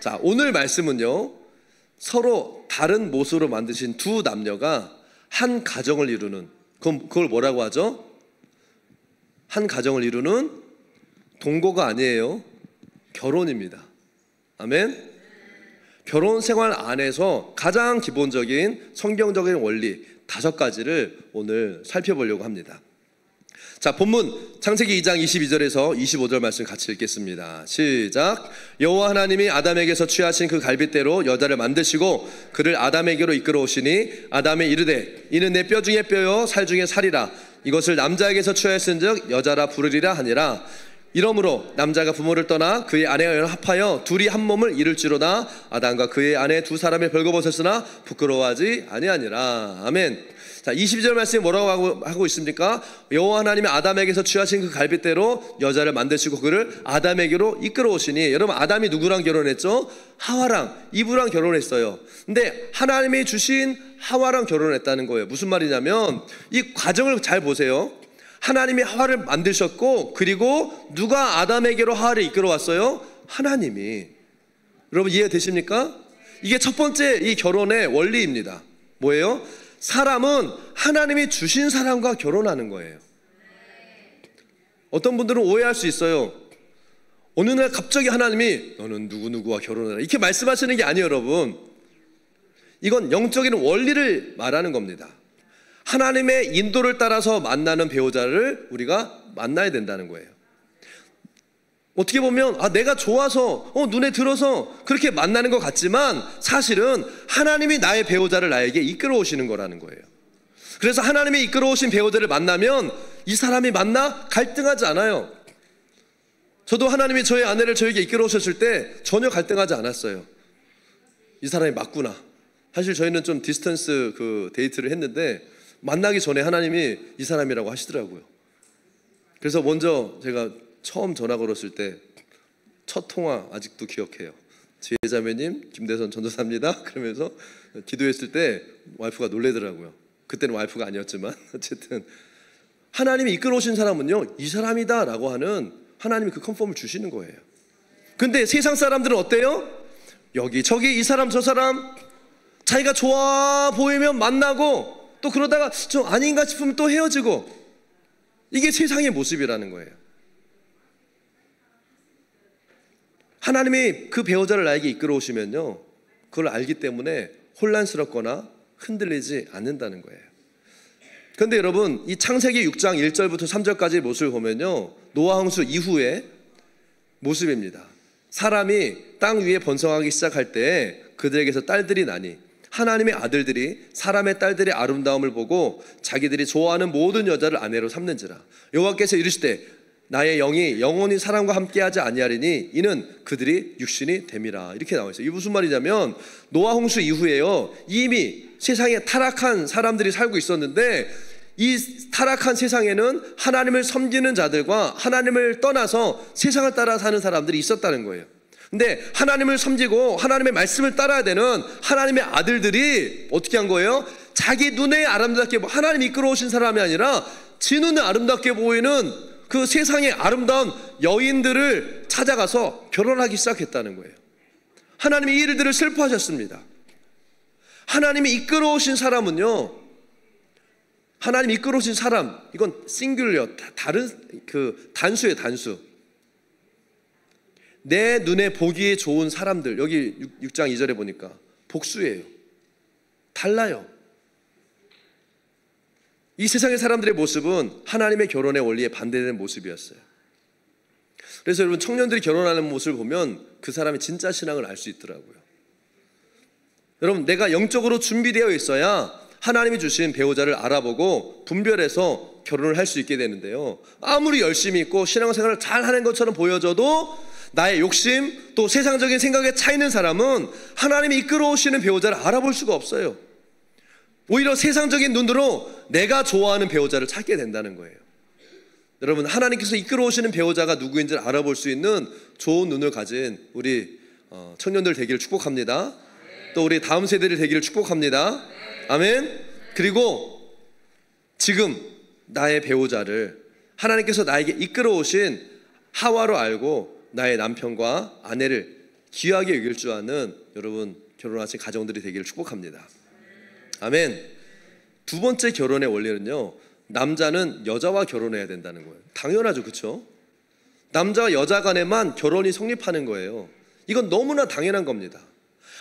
자, 오늘 말씀은요, 서로 다른 모습으로 만드신 두 남녀가 한 가정을 이루는, 그걸 뭐라고 하죠? 한 가정을 이루는 동거가 아니에요. 결혼입니다. 아멘. 결혼 생활 안에서 가장 기본적인 성경적인 원리 5가지를 오늘 살펴보려고 합니다. 자, 본문 창세기 2장 22절에서 25절 말씀 같이 읽겠습니다. 시작. 여호와 하나님이 아담에게서 취하신 그 갈빗대로 여자를 만드시고 그를 아담에게로 이끌어 오시니 아담이 이르되 이는 내 뼈 중에 뼈요 살 중에 살이라. 이것을 남자에게서 취하였은즉 여자라 부르리라 하니라. 이러므로 남자가 부모를 떠나 그의 아내와 연합하여 둘이 한 몸을 이룰지로다. 아담과 그의 아내 두 사람이 벌거벗었으나 부끄러워하지 아니하니라. 아멘. 자, 22절 말씀이 뭐라고 하고 있습니까? 여호와 하나님이 아담에게서 취하신 그 갈빗대로 여자를 만드시고 그를 아담에게로 이끌어 오시니, 여러분 아담이 누구랑 결혼했죠? 하와랑, 이브랑 결혼했어요. 근데 하나님이 주신 하와랑 결혼했다는 거예요. 무슨 말이냐면 이 과정을 잘 보세요. 하나님이 하와를 만드셨고, 그리고 누가 아담에게로 하와를 이끌어 왔어요? 하나님이. 여러분 이해되십니까? 이게 첫 번째 이 결혼의 원리입니다. 뭐예요? 사람은 하나님이 주신 사람과 결혼하는 거예요. 어떤 분들은 오해할 수 있어요. 어느 날 갑자기 하나님이 너는 누구누구와 결혼하라 이렇게 말씀하시는 게 아니에요. 여러분, 이건 영적인 원리를 말하는 겁니다. 하나님의 인도를 따라서 만나는 배우자를 우리가 만나야 된다는 거예요. 어떻게 보면 내가 좋아서 눈에 들어서 그렇게 만나는 것 같지만 사실은 하나님이 나의 배우자를 나에게 이끌어 오시는 거라는 거예요. 그래서 하나님이 이끌어 오신 배우자를 만나면 이 사람이 만나 갈등하지 않아요. 저도 하나님이 저의 아내를 저에게 이끌어 오셨을 때 전혀 갈등하지 않았어요. 이 사람이 맞구나. 사실 저희는 좀 디스턴스 데이트를 했는데 만나기 전에 하나님이 이 사람이라고 하시더라고요. 그래서 먼저 제가 처음 전화 걸었을 때 첫 통화 아직도 기억해요. 지혜자매님 김대선 전도사입니다 그러면서 기도했을 때 와이프가 놀래더라고요. 그때는 와이프가 아니었지만 어쨌든 하나님이 이끌어 오신 사람은요, 이 사람이다 라고 하는 하나님이 그 컨펌을 주시는 거예요. 근데 세상 사람들은 어때요? 여기 저기 이 사람 저 사람 자기가 좋아 보이면 만나고 또 그러다가 좀 아닌가 싶으면 또 헤어지고, 이게 세상의 모습이라는 거예요. 하나님이 그 배우자를 나에게 이끌어 오시면요, 그걸 알기 때문에 혼란스럽거나 흔들리지 않는다는 거예요. 그런데 여러분, 이 창세기 6장 1절부터 3절까지의 모습을 보면요, 노아 홍수 이후의 모습입니다. 사람이 땅 위에 번성하기 시작할 때 그들에게서 딸들이 나니 하나님의 아들들이 사람의 딸들의 아름다움을 보고 자기들이 좋아하는 모든 여자를 아내로 삼는지라. 여호와께서 이르시되 나의 영이 영원히 사람과 함께하지 아니하리니 이는 그들이 육신이 됨이라. 이렇게 나와 있어요. 이게 무슨 말이냐면 노아 홍수 이후에요, 이미 세상에 타락한 사람들이 살고 있었는데 이 타락한 세상에는 하나님을 섬기는 자들과 하나님을 떠나서 세상을 따라 사는 사람들이 있었다는 거예요. 근데 하나님을 섬기고 하나님의 말씀을 따라야 되는 하나님의 아들들이 어떻게 한 거예요? 자기 눈에 아름답게, 하나님이 이끌어 오신 사람이 아니라 지 눈에 아름답게 보이는 그 세상의 아름다운 여인들을 찾아가서 결혼하기 시작했다는 거예요. 하나님이 이 일들을 슬퍼하셨습니다. 하나님이 이끌어 오신 사람은요, 하나님이 이끌어 오신 사람, 이건 싱귤러, 다른 단수예요, 단수. 내 눈에 보기에 좋은 사람들, 여기 6장 2절에 보니까 복수예요. 달라요. 이 세상의 사람들의 모습은 하나님의 결혼의 원리에 반대되는 모습이었어요. 그래서 여러분, 청년들이 결혼하는 모습을 보면 그 사람의 진짜 신앙을 알 수 있더라고요. 여러분, 내가 영적으로 준비되어 있어야 하나님이 주신 배우자를 알아보고 분별해서 결혼을 할 수 있게 되는데요, 아무리 열심히 있고 신앙생활을 잘하는 것처럼 보여져도 나의 욕심, 또 세상적인 생각에 차 있는 사람은 하나님이 이끌어 오시는 배우자를 알아볼 수가 없어요. 오히려 세상적인 눈으로 내가 좋아하는 배우자를 찾게 된다는 거예요. 여러분, 하나님께서 이끌어 오시는 배우자가 누구인지를 알아볼 수 있는 좋은 눈을 가진 우리 청년들 되기를 축복합니다. 또 우리 다음 세대를 되기를 축복합니다. 아멘. 그리고 지금 나의 배우자를 하나님께서 나에게 이끌어 오신 하와로 알고 나의 남편과 아내를 귀하게 여길 줄 아는 여러분 결혼하신 가정들이 되기를 축복합니다. 아멘. 두 번째 결혼의 원리는요, 남자는 여자와 결혼해야 된다는 거예요. 당연하죠, 그렇죠? 남자와 여자 간에만 결혼이 성립하는 거예요. 이건 너무나 당연한 겁니다.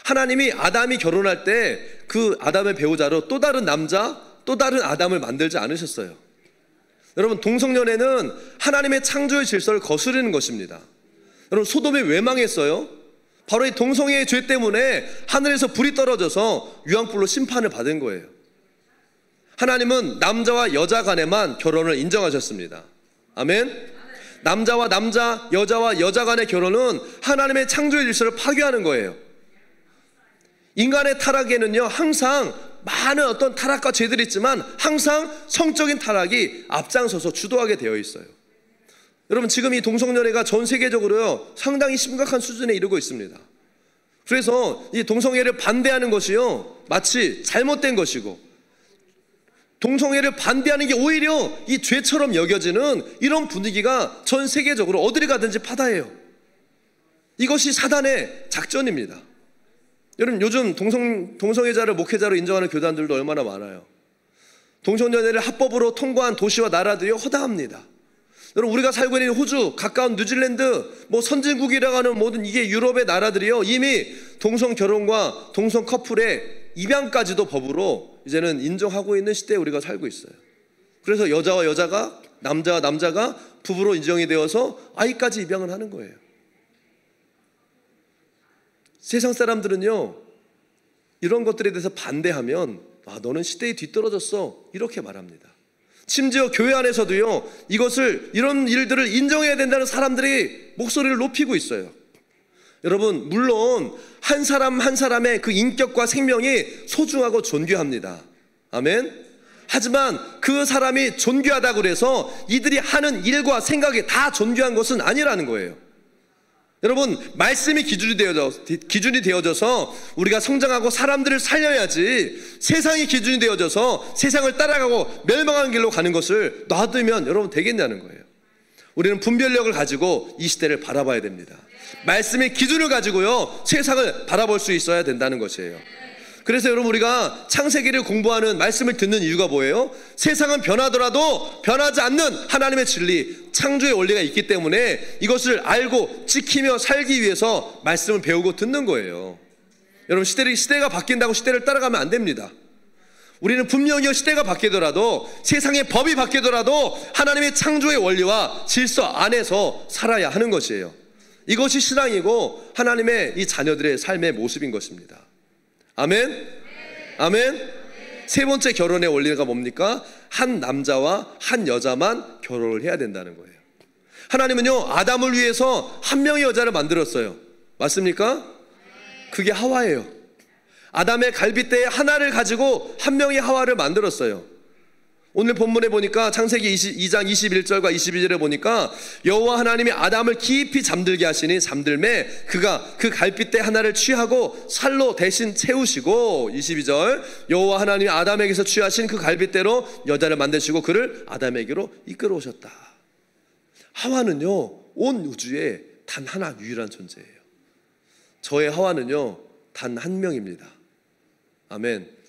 하나님이 아담이 결혼할 때 그 아담의 배우자로 또 다른 남자, 또 다른 아담을 만들지 않으셨어요. 여러분, 동성연애는 하나님의 창조의 질서를 거스르는 것입니다. 여러분, 소돔이 왜 망했어요? 바로 이 동성애의 죄 때문에 하늘에서 불이 떨어져서 유황불로 심판을 받은 거예요. 하나님은 남자와 여자 간에만 결혼을 인정하셨습니다. 아멘. 남자와 남자, 여자와 여자 간의 결혼은 하나님의 창조의 질서를 파괴하는 거예요. 인간의 타락에는요, 항상 많은 어떤 타락과 죄들이 있지만 항상 성적인 타락이 앞장서서 주도하게 되어 있어요. 여러분, 지금 이 동성연애가 전 세계적으로요, 상당히 심각한 수준에 이르고 있습니다. 그래서 이 동성애를 반대하는 것이요, 마치 잘못된 것이고, 동성애를 반대하는 게 오히려 이 죄처럼 여겨지는 이런 분위기가 전 세계적으로 어디를 가든지 파다해요. 이것이 사단의 작전입니다. 여러분, 요즘 동성애자를 목회자로 인정하는 교단들도 얼마나 많아요. 동성연애를 합법으로 통과한 도시와 나라들이 허다합니다. 여러분, 우리가 살고 있는 호주, 가까운 뉴질랜드, 선진국이라고 하는 모든 이게 유럽의 나라들이요, 이미 동성 결혼과 동성 커플의 입양까지도 법으로 이제는 인정하고 있는 시대에 우리가 살고 있어요. 그래서 여자와 여자가, 남자와 남자가 부부로 인정이 되어서 아이까지 입양을 하는 거예요. 세상 사람들은요, 이런 것들에 대해서 반대하면 너는 시대에 뒤떨어졌어, 이렇게 말합니다. 심지어 교회 안에서도요, 이런 일들을 인정해야 된다는 사람들이 목소리를 높이고 있어요. 여러분, 물론 한 사람 한 사람의 그 인격과 생명이 소중하고 존귀합니다. 아멘. 하지만 그 사람이 존귀하다고 그래서 이들이 하는 일과 생각이 다 존귀한 것은 아니라는 거예요. 여러분, 말씀이 기준이 되어져서 우리가 성장하고 사람들을 살려야지, 세상이 기준이 되어져서 세상을 따라가고 멸망하는 길로 가는 것을 놔두면 여러분 되겠냐는 거예요. 우리는 분별력을 가지고 이 시대를 바라봐야 됩니다. 말씀의 기준을 가지고요, 세상을 바라볼 수 있어야 된다는 것이에요. 그래서 여러분, 우리가 창세기를 공부하는, 말씀을 듣는 이유가 뭐예요? 세상은 변하더라도 변하지 않는 하나님의 진리, 창조의 원리가 있기 때문에 이것을 알고 지키며 살기 위해서 말씀을 배우고 듣는 거예요. 여러분, 시대가 바뀐다고 시대를 따라가면 안 됩니다. 우리는 분명히 시대가 바뀌더라도, 세상의 법이 바뀌더라도 하나님의 창조의 원리와 질서 안에서 살아야 하는 것이에요. 이것이 신앙이고 하나님의 이 자녀들의 삶의 모습인 것입니다. 아멘. 아멘. 세 번째 결혼의 원리가 뭡니까? 한 남자와 한 여자만 결혼을 해야 된다는 거예요. 하나님은요, 아담을 위해서 한 명의 여자를 만들었어요. 맞습니까? 그게 하와예요. 아담의 갈빗대에 하나를 가지고 한 명의 하와를 만들었어요. 오늘 본문에 보니까 창세기 2장 21절과 22절에 보니까 여호와 하나님이 아담을 깊이 잠들게 하시니 잠들매 그가 그 갈빗대 하나를 취하고 살로 대신 채우시고, 22절, 여호와 하나님이 아담에게서 취하신 그 갈빗대로 여자를 만드시고 그를 아담에게로 이끌어 오셨다. 하와는요, 온 우주에 단 하나 유일한 존재예요. 저의 하와는요, 단 한 명입니다. 아멘.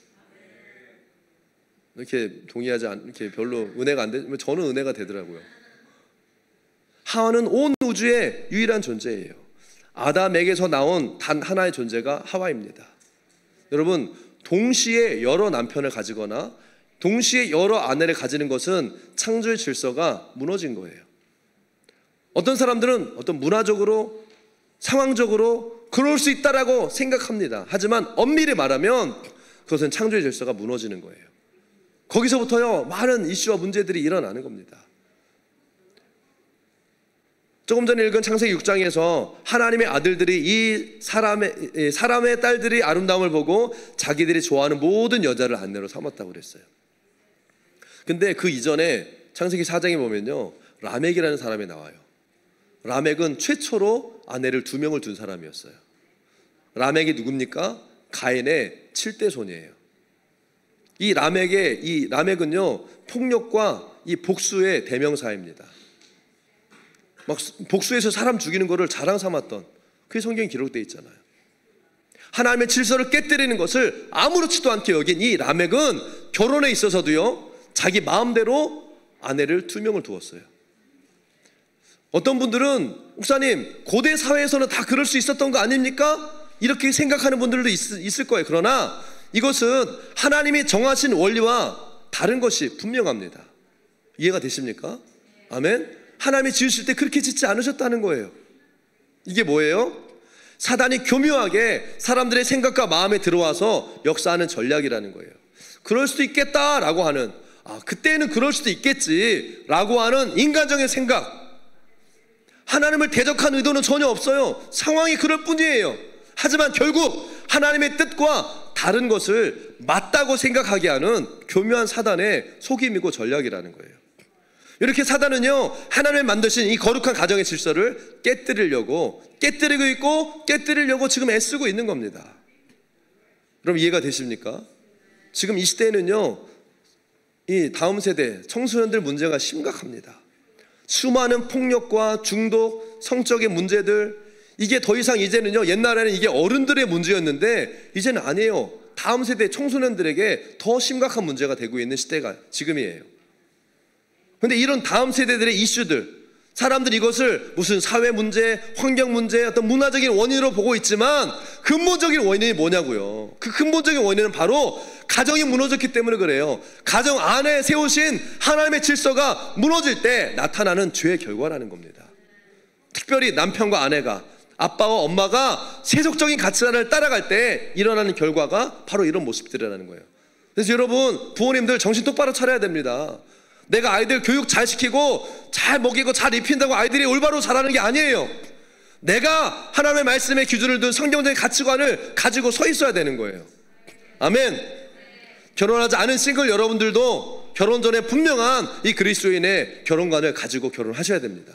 이렇게 동의하지 이렇게 별로 은혜가 안 되, 저는 은혜가 되더라고요. 하와는 온 우주의 유일한 존재예요. 아담에게서 나온 단 하나의 존재가 하와입니다. 여러분, 동시에 여러 남편을 가지거나 동시에 여러 아내를 가지는 것은 창조의 질서가 무너진 거예요. 어떤 사람들은 어떤 문화적으로, 상황적으로 그럴 수 있다라고 생각합니다. 하지만 엄밀히 말하면 그것은 창조의 질서가 무너지는 거예요. 거기서부터요, 많은 이슈와 문제들이 일어나는 겁니다. 조금 전에 읽은 창세기 6장에서 하나님의 아들들이 이 사람의 딸들이 아름다움을 보고 자기들이 좋아하는 모든 여자를 아내로 삼았다고 그랬어요. 근데 그 이전에 창세기 4장에 보면요, 라멕이라는 사람이 나와요. 라멕은 최초로 아내를 2명을 둔 사람이었어요. 라멕이 누굽니까? 가인의 7대 손이에요. 이 라멕은요, 폭력과 이 복수의 대명사입니다. 막 복수해서 사람 죽이는 것을 자랑 삼았던 그게 성경에 기록되어 있잖아요. 하나님의 질서를 깨뜨리는 것을 아무렇지도 않게 여긴 이 라멕은 결혼에 있어서도요, 자기 마음대로 아내를 2명을 두었어요. 어떤 분들은 목사님, 고대 사회에서는 다 그럴 수 있었던 거 아닙니까? 이렇게 생각하는 분들도 있을 거예요. 그러나 이것은 하나님이 정하신 원리와 다른 것이 분명합니다. 이해가 되십니까? 아멘. 하나님이 지으실 때 그렇게 짓지 않으셨다는 거예요. 이게 뭐예요? 사단이 교묘하게 사람들의 생각과 마음에 들어와서 역사하는 전략이라는 거예요. 그럴 수도 있겠다라고 하는, 그때는 그럴 수도 있겠지라고 하는 인간적인 생각, 하나님을 대적한 의도는 전혀 없어요. 상황이 그럴 뿐이에요. 하지만 결국 하나님의 뜻과 다른 것을 맞다고 생각하게 하는 교묘한 사단의 속임이고 전략이라는 거예요. 이렇게 사단은요, 하나님이 만드신 이 거룩한 가정의 질서를 깨뜨리고 있고 깨뜨리려고 지금 애쓰고 있는 겁니다. 여러분 이해가 되십니까? 지금 이 시대에는요, 이 다음 세대 청소년들 문제가 심각합니다. 수많은 폭력과 중독, 성적인 문제들, 이게 더 이상 이제는요, 옛날에는 이게 어른들의 문제였는데 이제는 아니에요. 다음 세대 청소년들에게 더 심각한 문제가 되고 있는 시대가 지금이에요. 그런데 이런 다음 세대들의 이슈들, 사람들이 이것을 무슨 사회 문제, 환경 문제, 어떤 문화적인 원인으로 보고 있지만 근본적인 원인이 뭐냐고요. 그 근본적인 원인은 바로 가정이 무너졌기 때문에 그래요. 가정 안에 세우신 하나님의 질서가 무너질 때 나타나는 죄의 결과라는 겁니다. 특별히 남편과 아내가, 아빠와 엄마가 세속적인 가치관을 따라갈 때 일어나는 결과가 바로 이런 모습들이라는 거예요. 그래서 여러분, 부모님들 정신 똑바로 차려야 됩니다. 내가 아이들 교육 잘 시키고 잘 먹이고 잘 입힌다고 아이들이 올바로 자라는 게 아니에요. 내가 하나님의 말씀의 기준을 둔 성경적인 가치관을 가지고 서 있어야 되는 거예요. 아멘. 결혼하지 않은 싱글 여러분들도 결혼 전에 분명한 이 그리스도인의 결혼관을 가지고 결혼하셔야 됩니다.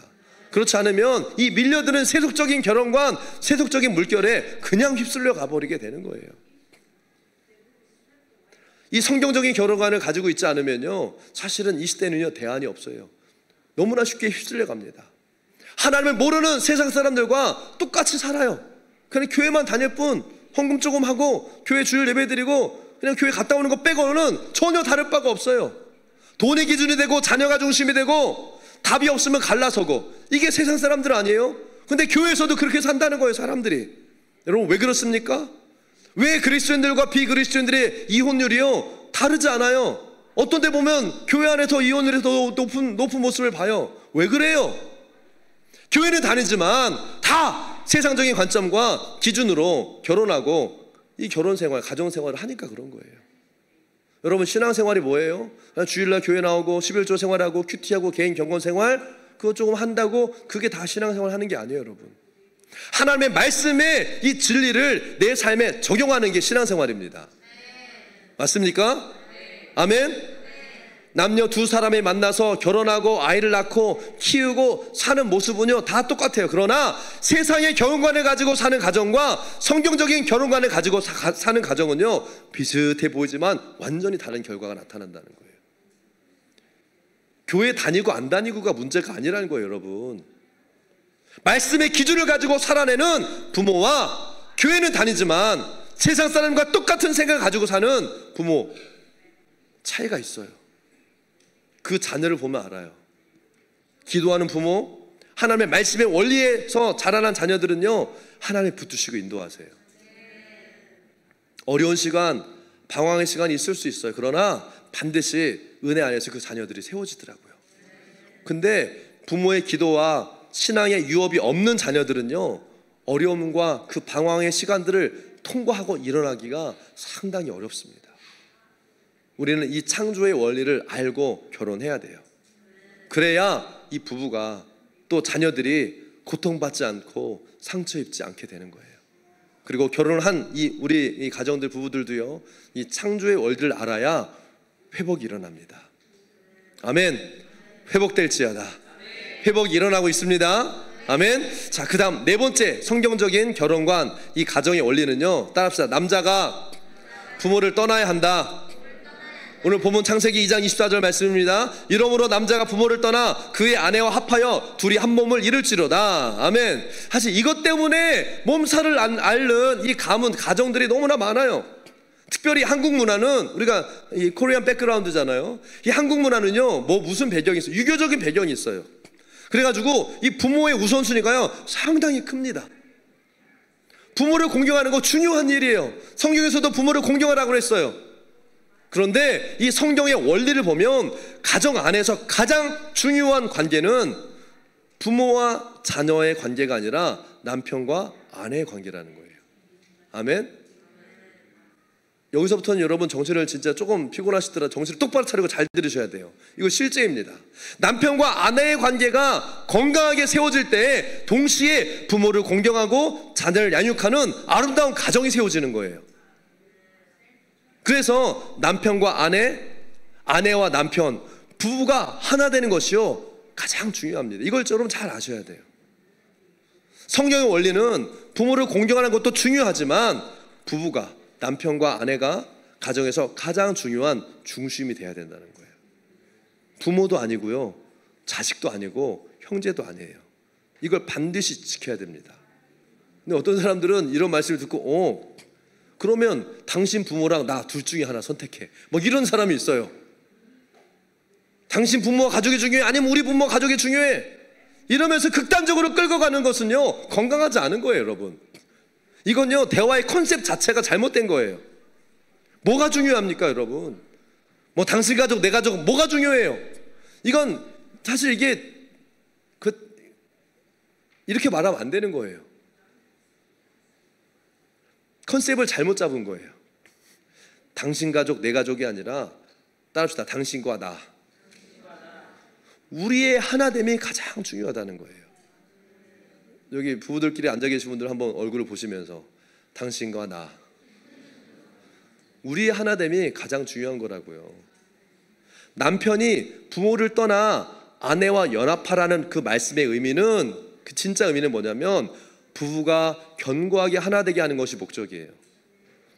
그렇지 않으면 이 밀려드는 세속적인 결혼관, 세속적인 물결에 그냥 휩쓸려 가버리게 되는 거예요. 이 성경적인 결혼관을 가지고 있지 않으면요, 사실은 이 시대는요, 대안이 없어요. 너무나 쉽게 휩쓸려 갑니다. 하나님을 모르는 세상 사람들과 똑같이 살아요. 그냥 교회만 다닐 뿐, 헌금 조금 하고 교회 주일 예배 드리고 그냥 교회 갔다 오는 거 빼고는 전혀 다를 바가 없어요. 돈이 기준이 되고 자녀가 중심이 되고 답이 없으면 갈라서고, 이게 세상 사람들 아니에요? 근데 교회에서도 그렇게 산다는 거예요, 사람들이. 여러분 왜 그렇습니까? 왜 그리스도인들과 비그리스도인들의 이혼율이요, 다르지 않아요? 어떤 데 보면 교회 안에서 이혼율이 더 높은 모습을 봐요. 왜 그래요? 교회는 다니지만 다 세상적인 관점과 기준으로 결혼하고 이 결혼생활, 가정생활을 하니까 그런 거예요. 여러분 신앙생활이 뭐예요? 주일날 교회 나오고 11조 생활하고 큐티하고 개인 경건생활 그거 조금 한다고 그게 다 신앙생활 하는 게 아니에요. 여러분, 하나님의 말씀의 이 진리를 내 삶에 적용하는 게 신앙생활입니다. 맞습니까? 아멘. 남녀 두 사람이 만나서 결혼하고 아이를 낳고 키우고 사는 모습은요 다 똑같아요. 그러나 세상의 결혼관을 가지고 사는 가정과 성경적인 결혼관을 가지고 사는 가정은요 비슷해 보이지만 완전히 다른 결과가 나타난다는 거예요. 교회 다니고 안 다니고가 문제가 아니라는 거예요. 여러분, 말씀의 기준을 가지고 살아내는 부모와 교회는 다니지만 세상 사람과 똑같은 생각을 가지고 사는 부모, 차이가 있어요. 그 자녀를 보면 알아요. 기도하는 부모, 하나님의 말씀의 원리에서 자라난 자녀들은요 하나님을 붙드시고 인도하세요. 어려운 시간, 방황의 시간이 있을 수 있어요. 그러나 반드시 은혜 안에서 그 자녀들이 세워지더라고요. 근데 부모의 기도와 신앙의 유업이 없는 자녀들은요 어려움과 그 방황의 시간들을 통과하고 일어나기가 상당히 어렵습니다. 우리는 이 창조의 원리를 알고 결혼해야 돼요. 그래야 이 부부가 또 자녀들이 고통받지 않고 상처 입지 않게 되는 거예요. 그리고 결혼을 한 우리 이 가정들 부부들도요 이 창조의 원리를 알아야 회복이 일어납니다. 아멘. 회복될지어다. 회복이 일어나고 있습니다. 아멘. 자, 그 다음 네 번째 성경적인 결혼관, 이 가정의 원리는요, 따라합시다. 남자가 부모를 떠나야 한다. 오늘 본문 창세기 2장 24절 말씀입니다. 이러므로 남자가 부모를 떠나 그의 아내와 합하여 둘이 한 몸을 이룰지로다. 아멘. 사실 이것 때문에 몸살을 앓는 이 가정들이 너무나 많아요. 특별히 한국 문화는, 우리가 이 코리안 백그라운드잖아요. 이 한국 문화는요, 무슨 배경이 있어요? 유교적인 배경이 있어요. 그래가지고 이 부모의 우선순위가요 상당히 큽니다. 부모를 공경하는 거 중요한 일이에요. 성경에서도 부모를 공경하라고 했어요. 그런데 이 성경의 원리를 보면 가정 안에서 가장 중요한 관계는 부모와 자녀의 관계가 아니라 남편과 아내의 관계라는 거예요. 아멘. 여기서부터는 여러분 정신을 진짜 조금 피곤하시더라도 정신을 똑바로 차리고 잘 들으셔야 돼요. 이거 실제입니다. 남편과 아내의 관계가 건강하게 세워질 때 동시에 부모를 공경하고 자녀를 양육하는 아름다운 가정이 세워지는 거예요. 그래서 남편과 아내와 남편, 부부가 하나 되는 것이요 가장 중요합니다. 이걸 여러분 잘 아셔야 돼요. 성경의 원리는 부모를 공경하는 것도 중요하지만 부부가, 남편과 아내가 가정에서 가장 중요한 중심이 돼야 된다는 거예요. 부모도 아니고요, 자식도 아니고 형제도 아니에요. 이걸 반드시 지켜야 됩니다. 근데 어떤 사람들은 이런 말씀을 듣고 그러면 당신 부모랑 나 둘 중에 하나 선택해, 이런 사람이 있어요. 당신 부모와 가족이 중요해? 아니면 우리 부모와 가족이 중요해? 이러면서 극단적으로 끌고 가는 것은요 건강하지 않은 거예요, 여러분. 이건요 대화의 컨셉 자체가 잘못된 거예요. 뭐가 중요합니까, 여러분? 당신 가족, 내 가족, 뭐가 중요해요? 이건 사실 이게 이렇게 말하면 안 되는 거예요. 컨셉을 잘못 잡은 거예요. 당신 가족, 내 가족이 아니라 따라합시다. 당신과 나, 우리의 하나됨이 가장 중요하다는 거예요. 여기 부부들끼리 앉아 계신 분들 한번 얼굴을 보시면서 당신과 나, 우리의 하나됨이 가장 중요한 거라고요. 남편이 부모를 떠나 아내와 연합하라는 그 말씀의 의미는, 그 진짜 의미는 뭐냐면 부부가 견고하게 하나 되게 하는 것이 목적이에요.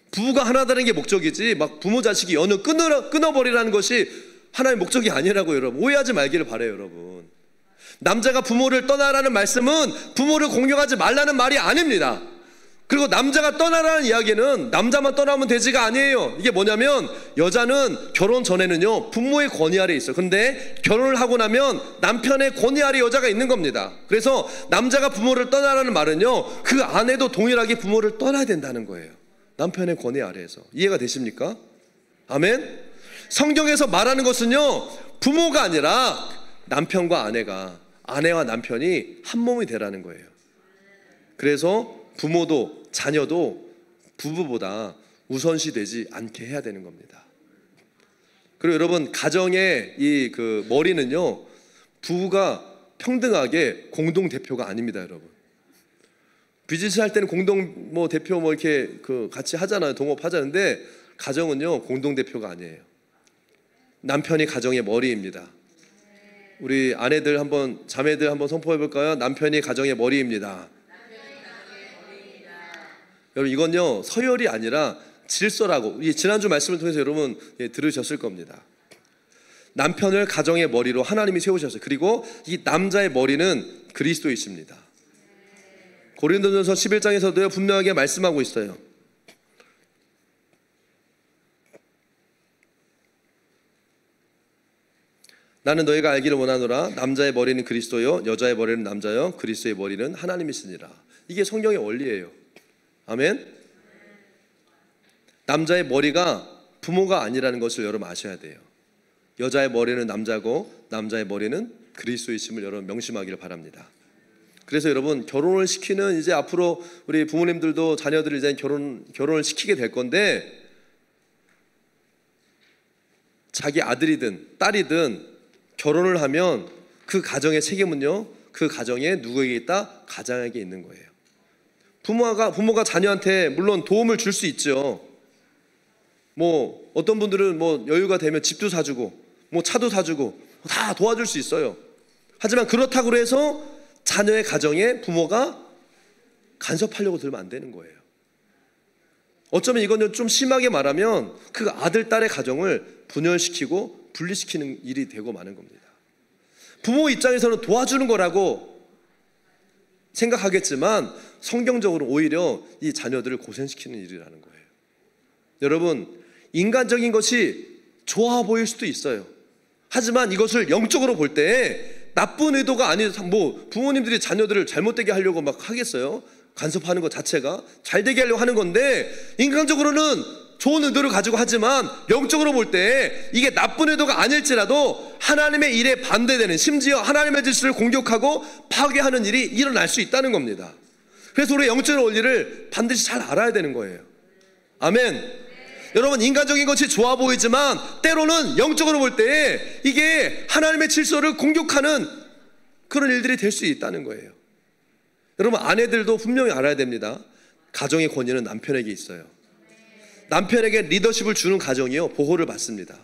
부부가 하나 되는 게 목적이지 부모 자식이 연을 끊어버리라는 것이 하나의 목적이 아니라고 여러분 오해하지 말기를 바라요. 여러분, 남자가 부모를 떠나라는 말씀은 부모를 공경하지 말라는 말이 아닙니다. 그리고 남자가 떠나라는 이야기는 남자만 떠나면 되지가 아니에요. 이게 뭐냐면 여자는 결혼 전에는요 부모의 권위 아래에 있어요. 근데 결혼을 하고 나면 남편의 권위 아래 여자가 있는 겁니다. 그래서 남자가 부모를 떠나라는 말은요 그 아내도 동일하게 부모를 떠나야 된다는 거예요. 남편의 권위 아래에서. 이해가 되십니까? 아멘. 성경에서 말하는 것은요 부모가 아니라 남편과 아내와 남편이 한 몸이 되라는 거예요. 그래서 부모도 자녀도 부부보다 우선시 되지 않게 해야 되는 겁니다. 그리고 여러분, 가정의 머리는요 부부가 평등하게 공동 대표가 아닙니다. 여러분, 비즈니스 할 때는 공동 대표 이렇게 같이 하잖아요. 동업하자는데 가정은요 공동 대표가 아니에요. 남편이 가정의 머리입니다. 우리 아내들 자매들 한번 선포해 볼까요? 남편이 가정의 머리입니다. 여러분, 이건요 서열이 아니라 질서라고 지난주 말씀을 통해서 여러분 들으셨을 겁니다. 남편을 가정의 머리로 하나님이 세우셨어요. 그리고 이 남자의 머리는 그리스도이십니다. 고린도전서 11장에서도요 분명하게 말씀하고 있어요. 나는 너희가 알기를 원하노라. 남자의 머리는 그리스도요 여자의 머리는 남자요 그리스도의 머리는 하나님이시니라. 이게 성경의 원리예요. 아멘. 남자의 머리가 부모가 아니라는 것을 여러분 아셔야 돼요. 여자의 머리는 남자고 남자의 머리는 그리스도이심을 여러분 명심하기를 바랍니다. 그래서 여러분, 결혼을 시키는 이제 앞으로 우리 부모님들도 자녀들을 이제 결혼을 시키게 될 건데, 자기 아들이든 딸이든 결혼을 하면 그 가정의 책임은요 그 가정에 누구에게 있다? 가장에게 있는 거예요. 부모가 자녀한테 물론 도움을 줄 수 있죠. 어떤 분들은 여유가 되면 집도 사주고 차도 사주고 다 도와줄 수 있어요. 하지만 그렇다고 해서 자녀의 가정에 부모가 간섭하려고 들면 안 되는 거예요. 어쩌면 이건 좀 심하게 말하면 그 아들, 딸의 가정을 분열시키고 분리시키는 일이 되고 마는 겁니다. 부모 입장에서는 도와주는 거라고 생각하겠지만 성경적으로 오히려 이 자녀들을 고생시키는 일이라는 거예요. 여러분, 인간적인 것이 좋아 보일 수도 있어요. 하지만 이것을 영적으로 볼 때 나쁜 의도가 아닌, 뭐 부모님들이 자녀들을 잘못되게 하려고 막 하겠어요? 간섭하는 것 자체가 잘 되게 하려고 하는 건데, 인간적으로는 좋은 의도를 가지고 하지만 영적으로 볼 때 이게 나쁜 의도가 아닐지라도 하나님의 일에 반대되는, 심지어 하나님의 질서를 공격하고 파괴하는 일이 일어날 수 있다는 겁니다. 그래서 우리 영적인 원리를 반드시 잘 알아야 되는 거예요. 아멘. 여러분, 인간적인 것이 좋아 보이지만 때로는 영적으로 볼 때 이게 하나님의 질서를 공격하는 그런 일들이 될 수 있다는 거예요. 여러분, 아내들도 분명히 알아야 됩니다. 가정의 권위는 남편에게 있어요. 남편에게 리더십을 주는 가정이요, 보호를 받습니다.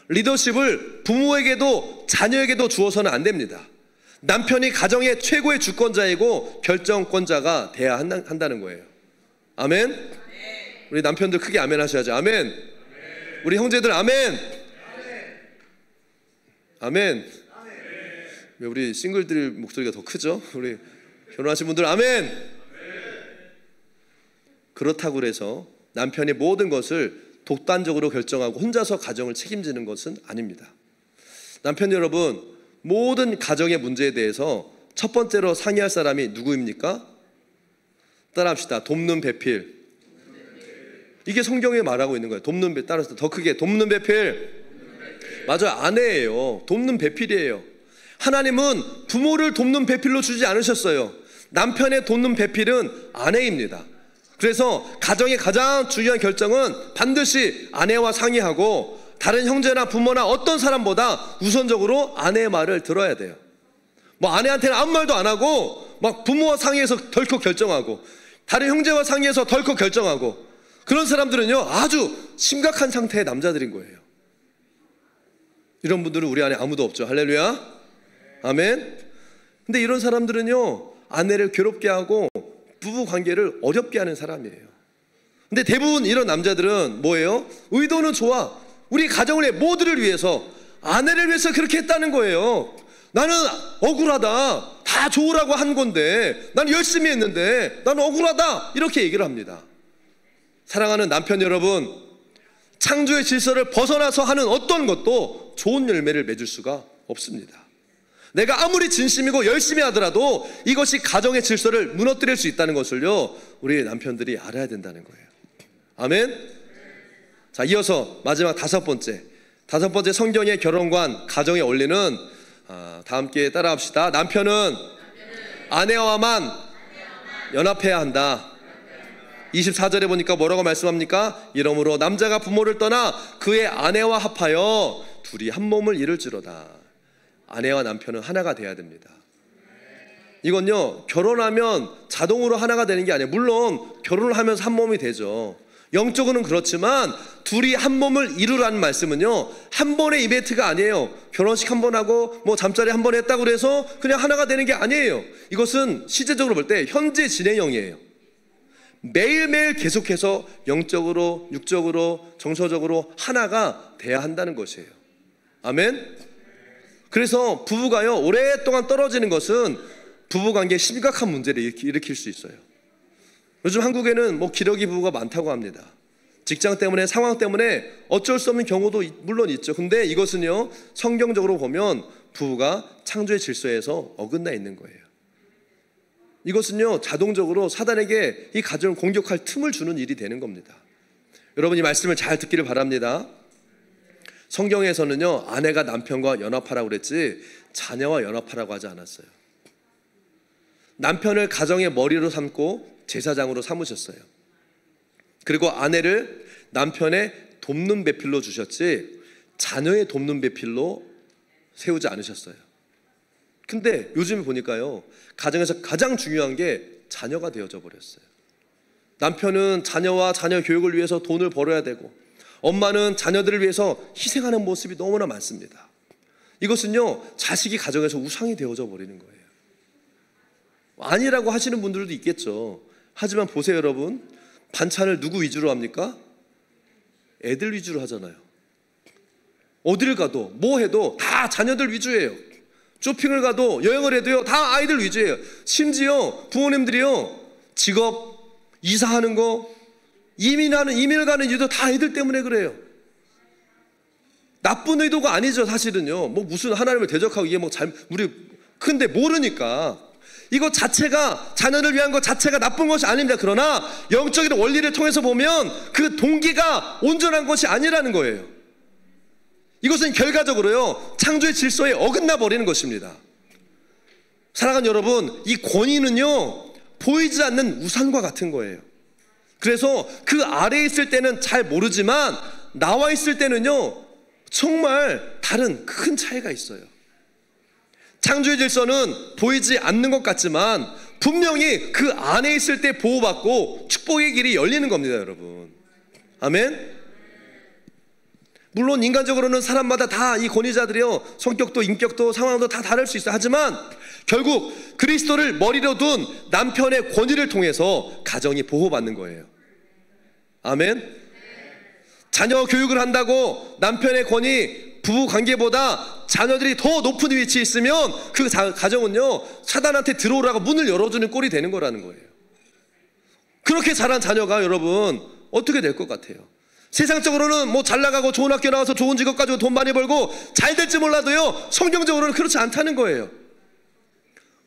리더십을 부모에게도 자녀에게도 주어서는 안 됩니다. 남편이 가정의 최고의 주권자이고 결정권자가 돼야 한다는 거예요. 아멘. 우리 남편들 크게 아멘 하셔야죠. 아멘. 우리 형제들 아멘. 아멘. 왜 우리 싱글들 목소리가 더 크죠? 우리 결혼하신 분들 아멘. 그렇다고 해서 남편이 모든 것을 독단적으로 결정하고 혼자서 가정을 책임지는 것은 아닙니다. 남편 여러분, 모든 가정의 문제에 대해서 첫 번째로 상의할 사람이 누구입니까? 따라합시다. 돕는 배필. 이게 성경에 말하고 있는 거예요. 돕는 배, 따라서 더 크게 돕는 배필. 맞아요. 아내예요. 돕는 배필이에요. 하나님은 부모를 돕는 배필로 주지 않으셨어요. 남편의 돕는 배필은 아내입니다. 그래서 가정의 가장 중요한 결정은 반드시 아내와 상의하고 다른 형제나 부모나 어떤 사람보다 우선적으로 아내의 말을 들어야 돼요. 뭐 아내한테는 아무 말도 안 하고 막 부모와 상의해서 덜컥 결정하고 다른 형제와 상의해서 덜컥 결정하고, 그런 사람들은요 아주 심각한 상태의 남자들인 거예요. 이런 분들은 우리 안에 아무도 없죠. 할렐루야. 아멘. 근데 이런 사람들은요 아내를 괴롭게 하고 부부 관계를 어렵게 하는 사람이에요. 근데 대부분 이런 남자들은 뭐예요? 의도는 좋아. 우리 가정을 모두를 위해서, 아내를 위해서 그렇게 했다는 거예요. 나는 억울하다. 다 좋으라고 한 건데 나는 열심히 했는데 나는 억울하다. 이렇게 얘기를 합니다. 사랑하는 남편 여러분, 창조의 질서를 벗어나서 하는 어떤 것도 좋은 열매를 맺을 수가 없습니다. 내가 아무리 진심이고 열심히 하더라도 이것이 가정의 질서를 무너뜨릴 수 있다는 것을요 우리 남편들이 알아야 된다는 거예요. 아멘. 자, 이어서 마지막 다섯 번째 성경의 결혼관, 가정의 원리는 다 함께 따라합시다. 남편은 아내와만 연합해야 한다. 24절에 보니까 뭐라고 말씀합니까? 이러므로 남자가 부모를 떠나 그의 아내와 합하여 둘이 한 몸을 이룰지로다. 아내와 남편은 하나가 돼야 됩니다. 이건요 결혼하면 자동으로 하나가 되는 게 아니에요. 물론 결혼을 하면서 한 몸이 되죠. 영적으로는 그렇지만 둘이 한 몸을 이루라는 말씀은요 한 번의 이벤트가 아니에요. 결혼식 한 번 하고 뭐 잠자리 한 번 했다고 해서 그냥 하나가 되는 게 아니에요. 이것은 시제적으로 볼 때 현재 진행형이에요. 매일매일 계속해서 영적으로, 육적으로, 정서적으로 하나가 돼야 한다는 것이에요. 아멘. 그래서 부부가요 오랫동안 떨어지는 것은 부부관계에 심각한 문제를 일으킬 수 있어요. 요즘 한국에는 뭐 기러기 부부가 많다고 합니다. 직장 때문에, 상황 때문에 어쩔 수 없는 경우도 물론 있죠. 근데 이것은요 성경적으로 보면 부부가 창조의 질서에서 어긋나 있는 거예요. 이것은요 자동적으로 사단에게 이 가정을 공격할 틈을 주는 일이 되는 겁니다. 여러분, 이 말씀을 잘 듣기를 바랍니다. 성경에서는요 아내가 남편과 연합하라고 그랬지 자녀와 연합하라고 하지 않았어요. 남편을 가정의 머리로 삼고 제사장으로 삼으셨어요. 그리고 아내를 남편의 돕는 배필로 주셨지 자녀의 돕는 배필로 세우지 않으셨어요. 근데 요즘 보니까요 가정에서 가장 중요한 게 자녀가 되어져 버렸어요. 남편은 자녀와 자녀 교육을 위해서 돈을 벌어야 되고, 엄마는 자녀들을 위해서 희생하는 모습이 너무나 많습니다. 이것은요 자식이 가정에서 우상이 되어져 버리는 거예요. 아니라고 하시는 분들도 있겠죠. 하지만 보세요 여러분, 반찬을 누구 위주로 합니까? 애들 위주로 하잖아요. 어디를 가도 뭐 해도 다 자녀들 위주예요. 쇼핑을 가도 여행을 해도요 다 아이들 위주예요. 심지어 부모님들이요 직업, 이사하는 거, 이민을 가는 이유도 다 애들 때문에 그래요. 나쁜 의도가 아니죠. 사실은요 뭐 무슨 하나님을 대적하고 이게 뭐 우리 근데 모르니까 이거 자체가 자녀를 위한 것 자체가 나쁜 것이 아닙니다. 그러나 영적인 원리를 통해서 보면 그 동기가 온전한 것이 아니라는 거예요. 이것은 결과적으로요 창조의 질서에 어긋나 버리는 것입니다. 사랑하는 여러분, 이 권위는요 보이지 않는 우산과 같은 거예요. 그래서 그 아래에 있을 때는 잘 모르지만 나와 있을 때는요 정말 다른 큰 차이가 있어요. 창조의 질서는 보이지 않는 것 같지만 분명히 그 안에 있을 때 보호받고 축복의 길이 열리는 겁니다, 여러분. 아멘. 물론 인간적으로는 사람마다 다 이 권위자들이요 성격도 인격도 상황도 다 다를 수 있어요. 하지만 결국 그리스도를 머리로 둔 남편의 권위를 통해서 가정이 보호받는 거예요. 아멘. 자녀 교육을 한다고 남편의 권위, 부부 관계보다 자녀들이 더 높은 위치에 있으면 그 가정은요 사단한테 들어오라고 문을 열어주는 꼴이 되는 거라는 거예요. 그렇게 자란 자녀가 여러분 어떻게 될 것 같아요? 세상적으로는 뭐 잘 나가고 좋은 학교 나와서 좋은 직업 가지고 돈 많이 벌고 잘 될지 몰라도요 성경적으로는 그렇지 않다는 거예요.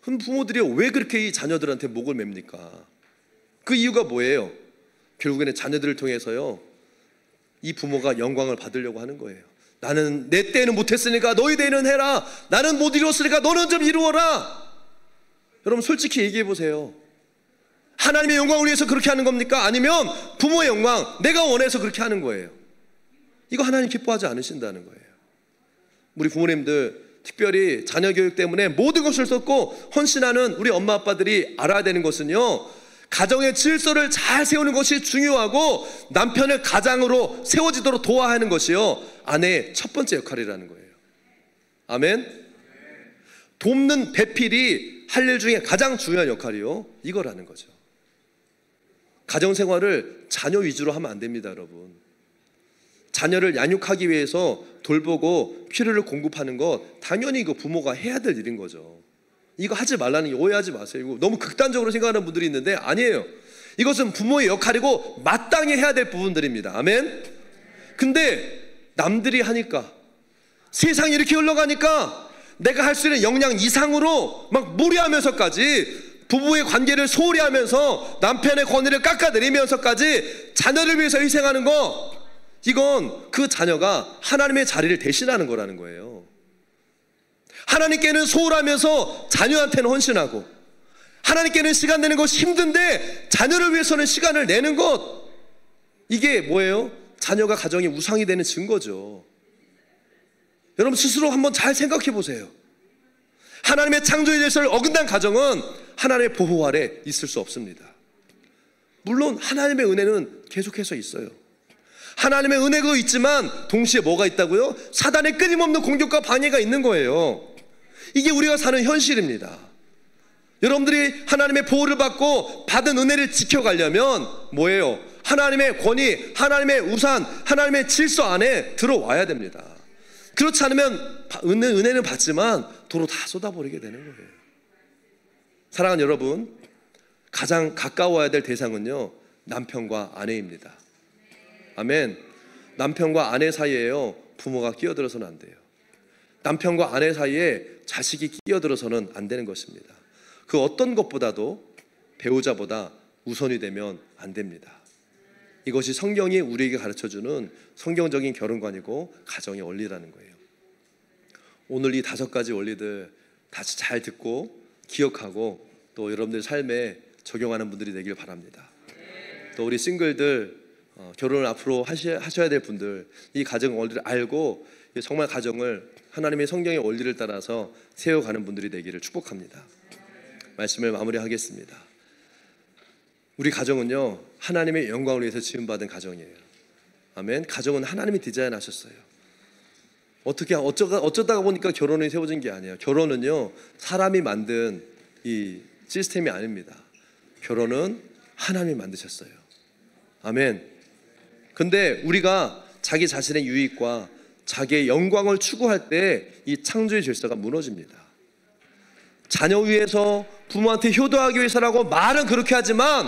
그럼 부모들이 왜 그렇게 이 자녀들한테 목을 맵니까? 그 이유가 뭐예요? 결국에는 자녀들을 통해서요 이 부모가 영광을 받으려고 하는 거예요. 나는 내 때는 못했으니까 너희 때는 해라. 나는 못 이루었으니까 너는 좀 이루어라. 여러분 솔직히 얘기해 보세요. 하나님의 영광을 위해서 그렇게 하는 겁니까? 아니면 부모의 영광, 내가 원해서 그렇게 하는 거예요? 이거 하나님 기뻐하지 않으신다는 거예요. 우리 부모님들 특별히 자녀 교육 때문에 모든 것을 쏟고 헌신하는 우리 엄마 아빠들이 알아야 되는 것은요 가정의 질서를 잘 세우는 것이 중요하고 남편을 가장으로 세워지도록 도와하는 것이요 아내의 첫 번째 역할이라는 거예요. 아멘. 돕는 배필이 할 일 중에 가장 중요한 역할이요 이거라는 거죠. 가정생활을 자녀 위주로 하면 안 됩니다, 여러분. 자녀를 양육하기 위해서 돌보고 필요를 공급하는 것 당연히 이거 부모가 해야 될 일인 거죠. 이거 하지 말라는 게 오해하지 마세요. 이거 너무 극단적으로 생각하는 분들이 있는데 아니에요. 이것은 부모의 역할이고 마땅히 해야 될 부분들입니다. 아멘. 근데 남들이 하니까 세상이 이렇게 흘러가니까 내가 할 수 있는 역량 이상으로 막 무리하면서까지 부부의 관계를 소홀히 하면서 남편의 권위를 깎아내리면서까지 자녀를 위해서 희생하는 거 이건 그 자녀가 하나님의 자리를 대신하는 거라는 거예요. 하나님께는 소홀하면서 자녀한테는 헌신하고 하나님께는 시간 내는 것이 힘든데 자녀를 위해서는 시간을 내는 것 이게 뭐예요? 자녀가 가정의 우상이 되는 증거죠. 여러분 스스로 한번 잘 생각해 보세요. 하나님의 창조의 질서를 어긋난 가정은 하나님의 보호 아래 있을 수 없습니다. 물론 하나님의 은혜는 계속해서 있어요. 하나님의 은혜도 있지만 동시에 뭐가 있다고요? 사단의 끊임없는 공격과 방해가 있는 거예요. 이게 우리가 사는 현실입니다. 여러분들이 하나님의 보호를 받고 받은 은혜를 지켜가려면 뭐예요? 하나님의 권위, 하나님의 우산, 하나님의 질서 안에 들어와야 됩니다. 그렇지 않으면 은혜는 받지만 도로 다 쏟아버리게 되는 거예요. 사랑하는 여러분, 가장 가까워야 될 대상은요 남편과 아내입니다. 아멘. 남편과 아내 사이에요 부모가 끼어들어서는 안 돼요. 남편과 아내 사이에 자식이 끼어들어서는 안 되는 것입니다. 그 어떤 것보다도 배우자보다 우선이 되면 안 됩니다. 이것이 성경이 우리에게 가르쳐주는 성경적인 결혼관이고 가정의 원리라는 거예요. 오늘 이 5가지 원리들 다시 잘 듣고 기억하고 또 여러분들 삶에 적용하는 분들이 되길 바랍니다. 또 우리 싱글들 결혼을 앞으로 하셔야 될 분들 이 가정 원리를 알고 정말 가정을 하나님의 성경의 원리를 따라서 세워가는 분들이 되기를 축복합니다. 말씀을 마무리하겠습니다. 우리 가정은요 하나님의 영광을 위해서 지음받은 가정이에요. 아멘. 가정은 하나님이 디자인하셨어요. 어쩌다가 보니까 결혼이 세워진 게 아니에요. 결혼은요 사람이 만든 이 시스템이 아닙니다. 결혼은 하나님이 만드셨어요. 아멘. 근데 우리가 자기 자신의 유익과 자기의 영광을 추구할 때 이 창조의 질서가 무너집니다. 자녀 위해서 부모한테 효도하기 위해서라고 말은 그렇게 하지만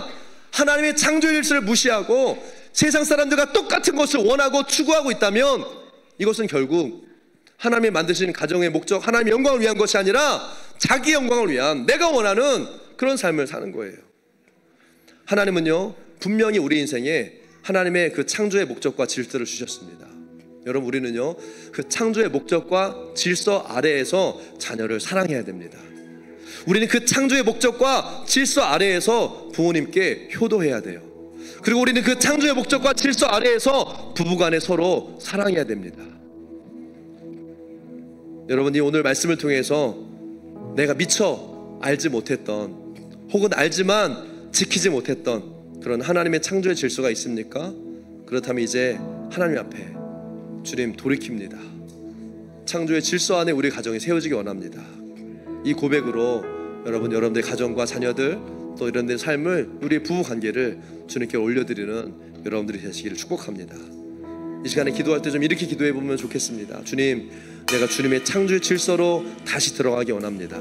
하나님의 창조의 질서를 무시하고 세상 사람들과 똑같은 것을 원하고 추구하고 있다면 이것은 결국 하나님이 만드신 가정의 목적, 하나님의 영광을 위한 것이 아니라 자기 영광을 위한 내가 원하는 그런 삶을 사는 거예요. 하나님은요, 분명히 우리 인생에 하나님의 그 창조의 목적과 질서를 주셨습니다. 여러분, 우리는요, 그 창조의 목적과 질서 아래에서 자녀를 사랑해야 됩니다. 우리는 그 창조의 목적과 질서 아래에서 부모님께 효도해야 돼요. 그리고 우리는 그 창조의 목적과 질서 아래에서 부부간에 서로 사랑해야 됩니다. 여러분이 오늘 말씀을 통해서 내가 미처 알지 못했던, 혹은 알지만 지키지 못했던 그런 하나님의 창조의 질서가 있습니까? 그렇다면 이제 하나님 앞에 주님 돌이킵니다. 창조의 질서 안에 우리 가정이 세워지기 원합니다. 이 고백으로 여러분들의 가정과 자녀들 또 이런 데 삶을, 우리의 부부 관계를 주님께 올려드리는 여러분들이 되시기를 축복합니다. 이 시간에 기도할 때 좀 이렇게 기도해 보면 좋겠습니다. 주님, 내가 주님의 창조의 질서로 다시 들어가기 원합니다.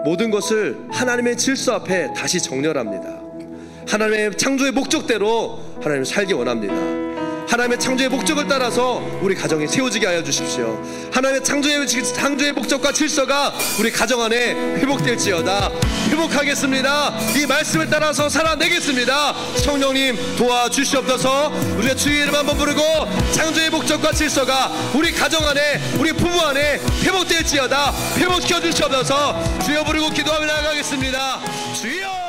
모든 것을 하나님의 질서 앞에 다시 정렬합니다. 하나님의 창조의 목적대로 하나님 살기 원합니다. 하나님의 창조의 목적을 따라서 우리 가정이 세워지게 하여 주십시오. 하나님의 창조의 목적과 질서가 우리 가정 안에 회복될지어다. 회복하겠습니다. 이 말씀을 따라서 살아내겠습니다. 성령님 도와주시옵소서. 우리가 주의 이름 한번 부르고 창조의 목적과 질서가 우리 가정 안에, 우리 부부 안에 회복될지어다. 회복시켜 주시옵소서. 주여 부르고 기도하며 나아가겠습니다. 주여.